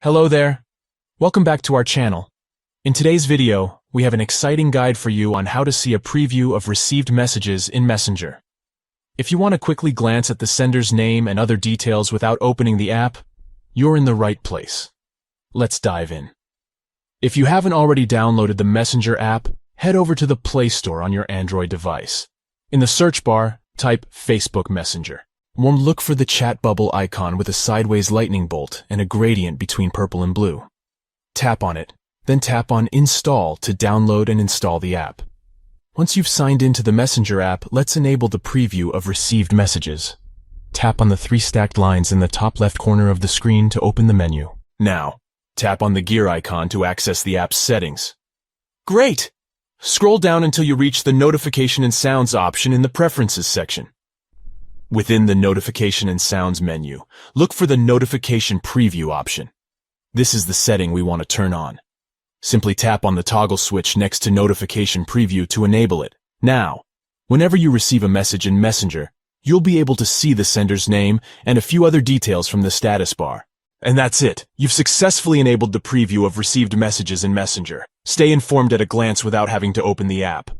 Hello there. Welcome back to our channel. In today's video, we have an exciting guide for you on how to see a preview of received messages in Messenger. If you want to quickly glance at the sender's name and other details without opening the app, you're in the right place. Let's dive in. If you haven't already downloaded the Messenger app, head over to the Play Store on your Android device. In the search bar, type Facebook Messenger. Look for the chat bubble icon with a sideways lightning bolt and a gradient between purple and blue. Tap on it, then tap on Install to download and install the app. Once you've signed into the Messenger app, let's enable the preview of received messages. Tap on the three stacked lines in the top left corner of the screen to open the menu. Now, tap on the gear icon to access the app's settings. Great! Scroll down until you reach the Notification and Sounds option in the Preferences section. Within the Notification and Sounds menu, look for the Notification Preview option. This is the setting we want to turn on. Simply tap on the toggle switch next to Notification Preview to enable it. Now, whenever you receive a message in Messenger, you'll be able to see the sender's name and a few other details from the status bar. And that's it. You've successfully enabled the preview of received messages in Messenger. Stay informed at a glance without having to open the app.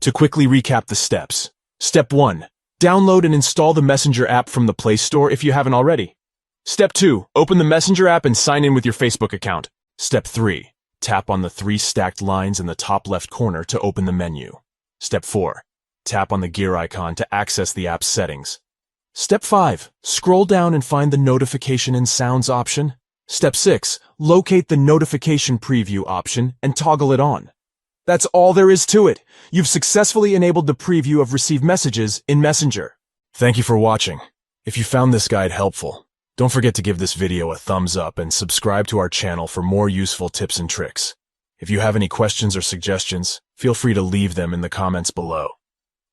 To quickly recap the steps. Step 1. Download and install the Messenger app from the Play Store if you haven't already. Step 2. Open the Messenger app and sign in with your Facebook account. Step 3. Tap on the three stacked lines in the top left corner to open the menu. Step 4. Tap on the gear icon to access the app's settings. Step 5. Scroll down and find the Notification and Sounds option. Step 6. Locate the Notification Preview option and toggle it on. That's all there is to it. You've successfully enabled the preview of received messages in Messenger. Thank you for watching. If you found this guide helpful, don't forget to give this video a thumbs up and subscribe to our channel for more useful tips and tricks. If you have any questions or suggestions, feel free to leave them in the comments below.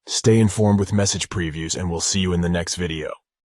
Stay informed with message previews, and we'll see you in the next video.